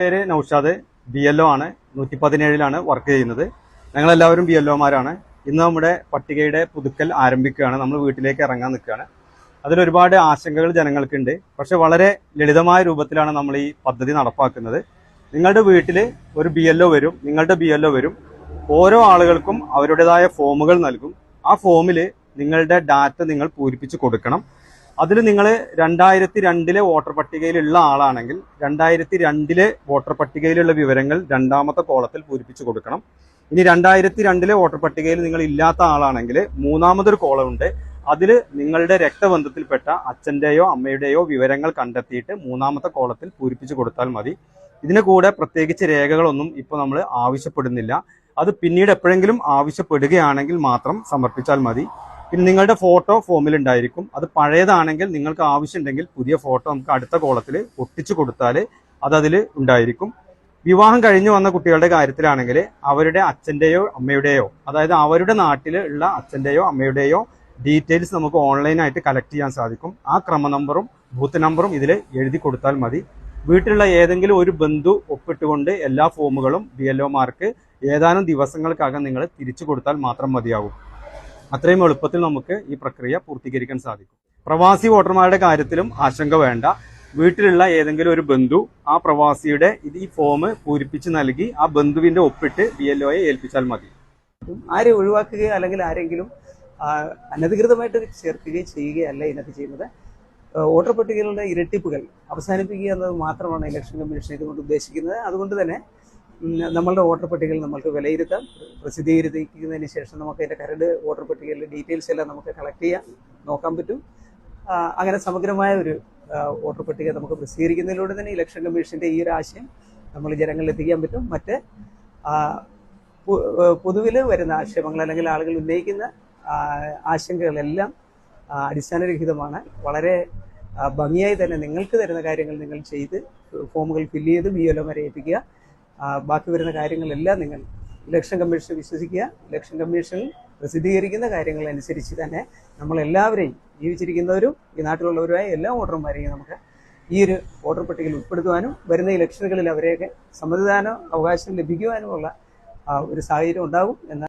പേര് നൌഷാദ്, BLO ആണ്. 117 work ചെയ്യുന്നത്. ഞങ്ങളെല്ലാവരും BLOമാരാണ്. ഇന്ന് നമ്മുടെ പട്ടികയുടെ പുതുക്കൽ ആരംഭിക്കുകയാണ്. നമ്മൾ വീട്ടിലേക്ക് ഇറങ്ങാൻ നിൽക്കുകയാണ്. അതിലൊരുപാട് ആശങ്കകൾ ജനങ്ങൾക്കുണ്ട്. പക്ഷെ വളരെ ലളിതമായ രൂപത്തിലാണ് നമ്മൾ ഈ പദ്ധതി നടപ്പാക്കുന്നത്. നിങ്ങളുടെ വീട്ടിൽ ഒരു BLO വരും, നിങ്ങളുടെ BLO വരും. ഓരോ ആളുകൾക്കും അവരുടേതായ ഫോമുകൾ നൽകും. ആ ഫോമിൽ നിങ്ങളുടെ ഡാറ്റ നിങ്ങൾ പൂരിപ്പിച്ച് കൊടുക്കണം. അതിൽ നിങ്ങൾ 2002 വോട്ടർ പട്ടികയിലുള്ള ആളാണെങ്കിൽ 2002 വോട്ടർ പട്ടികയിലുള്ള വിവരങ്ങൾ രണ്ടാമത്തെ കോളത്തിൽ പൂരിപ്പിച്ച് കൊടുക്കണം. ഇനി 2002 വോട്ടർ പട്ടികയിൽ നിങ്ങൾ ഇല്ലാത്ത ആളാണെങ്കിൽ മൂന്നാമതൊരു കോളമുണ്ട്. അതിൽ നിങ്ങളുടെ രക്തബന്ധത്തിൽപ്പെട്ട അച്ഛൻ്റെയോ അമ്മയുടെയോ വിവരങ്ങൾ കണ്ടെത്തിയിട്ട് മൂന്നാമത്തെ കോളത്തിൽ പൂരിപ്പിച്ച് കൊടുത്താൽ മതി. ഇതിന് കൂടെ പ്രത്യേകിച്ച് രേഖകളൊന്നും ഇപ്പോൾ നമ്മൾ ആവശ്യപ്പെടുന്നില്ല. അത് പിന്നീട് എപ്പോഴെങ്കിലും ആവശ്യപ്പെടുകയാണെങ്കിൽ മാത്രം സമർപ്പിച്ചാൽ മതി. പിന്നെ നിങ്ങളുടെ ഫോട്ടോ ഫോമിൽ ഉണ്ടായിരിക്കും. അത് പഴയതാണെങ്കിൽ നിങ്ങൾക്ക് ആവശ്യമുണ്ടെങ്കിൽ പുതിയ ഫോട്ടോ നമുക്ക് അടുത്ത കോളത്തിൽ ഒട്ടിച്ചു കൊടുത്താൽ അതിൽ ഉണ്ടായിരിക്കും. വിവാഹം കഴിഞ്ഞു വന്ന കുട്ടികളുടെ കാര്യത്തിലാണെങ്കിൽ അവരുടെ അച്ഛൻ്റെയോ അമ്മയുടെയോ, അതായത് അവരുടെ നാട്ടിൽ ഉള്ള അച്ഛൻ്റെയോ അമ്മയുടെയോ ഡീറ്റെയിൽസ് നമുക്ക് ഓൺലൈനായിട്ട് കളക്ട് ചെയ്യാൻ സാധിക്കും. ആ ക്രമ നമ്പറും ബൂത്ത് നമ്പറും ഇതിൽ എഴുതി കൊടുത്താൽ മതി. വീട്ടിലുള്ള ഏതെങ്കിലും ഒരു ബന്ധു ഒപ്പിട്ടുകൊണ്ട് എല്ലാ ഫോമുകളും BLOമാർക്ക് ഏതാനും ദിവസങ്ങൾക്കകം നിങ്ങൾ തിരിച്ചു കൊടുത്താൽ മാത്രം മതിയാകും. അത്രയും എളുപ്പത്തിൽ നമുക്ക് ഈ പ്രക്രിയ പൂർത്തീകരിക്കാൻ സാധിക്കും. പ്രവാസി വോട്ടർമാരുടെ കാര്യത്തിലും ആശങ്ക വേണ്ട. വീട്ടിലുള്ള ഏതെങ്കിലും ഒരു ബന്ധു ആ പ്രവാസിയുടെ ഈ ഫോം പൂരിപ്പിച്ച് നൽകി ആ ബന്ധുവിന്റെ ഒപ്പിട്ട് BLOയെ ഏൽപ്പിച്ചാൽ മതി. ആരെ ഒഴിവാക്കുകയോ അല്ലെങ്കിൽ ആരെങ്കിലും അനധികൃതമായിട്ട് ചേർക്കുകയോ ചെയ്യുകയല്ല ഇതിനകത്ത് ചെയ്യുന്നത്. വോട്ടർ പട്ടികകളുടെ ഇരട്ടിപ്പുകൾ അവസാനിപ്പിക്കുക എന്നത് മാത്രമാണ് ഇലക്ഷൻ കമ്മീഷൻ ഇതുകൊണ്ട് ഉദ്ദേശിക്കുന്നത്. അതുകൊണ്ട് തന്നെ നമ്മളുടെ വോട്ടർ പട്ടികകൾ നമുക്ക് വിലയിരുത്താം. പ്രസിദ്ധീകരിക്കുന്നതിന് ശേഷം നമുക്ക് അതിൻ്റെ കരട് വോട്ടർ പട്ടികയിലെ ഡീറ്റെയിൽസ് എല്ലാം നമുക്ക് കളക്ട് ചെയ്യാൻ നോക്കാൻ പറ്റും. അങ്ങനെ സമഗ്രമായ ഒരു വോട്ടർ പട്ടിക നമുക്ക് പ്രസിദ്ധീകരിക്കുന്നതിലൂടെ തന്നെ ഇലക്ഷൻ കമ്മീഷൻ്റെ ഈ ഒരു ആശയം നമ്മൾ ജനങ്ങളിൽ എത്തിക്കാൻ പറ്റും. മറ്റ് പൊതുവിൽ വരുന്ന ആക്ഷേപങ്ങൾ അല്ലെങ്കിൽ ആളുകൾ ഉന്നയിക്കുന്ന ആശങ്കകളെല്ലാം അടിസ്ഥാനരഹിതമാണ്. വളരെ ഭംഗിയായി തന്നെ നിങ്ങൾക്ക് തരുന്ന കാര്യങ്ങൾ നിങ്ങൾ ചെയ്ത് ഫോമുകൾ ഫില്ല് ചെയ്ത് BLOമാരെ ഏൽപ്പിക്കുക. ബാക്കി വരുന്ന കാര്യങ്ങളെല്ലാം നിങ്ങൾ ഇലക്ഷൻ കമ്മീഷനെ വിശ്വസിക്കുക. ഇലക്ഷൻ കമ്മീഷനിൽ പ്രസിദ്ധീകരിക്കുന്ന കാര്യങ്ങളനുസരിച്ച് തന്നെ നമ്മളെല്ലാവരെയും, ജീവിച്ചിരിക്കുന്നവരും ഈ നാട്ടിലുള്ളവരുമായ എല്ലാ വോട്ടർമാരെയും നമുക്ക് ഈ ഒരു വോട്ടർ പട്ടികയിൽ ഉൾപ്പെടുത്തുവാനും വരുന്ന ഇലക്ഷനുകളിൽ അവരെയൊക്കെ സമ്മതിദാന അവകാശം ലഭിക്കുവാനുമുള്ള ഒരു സാഹചര്യം ഉണ്ടാകും എന്ന്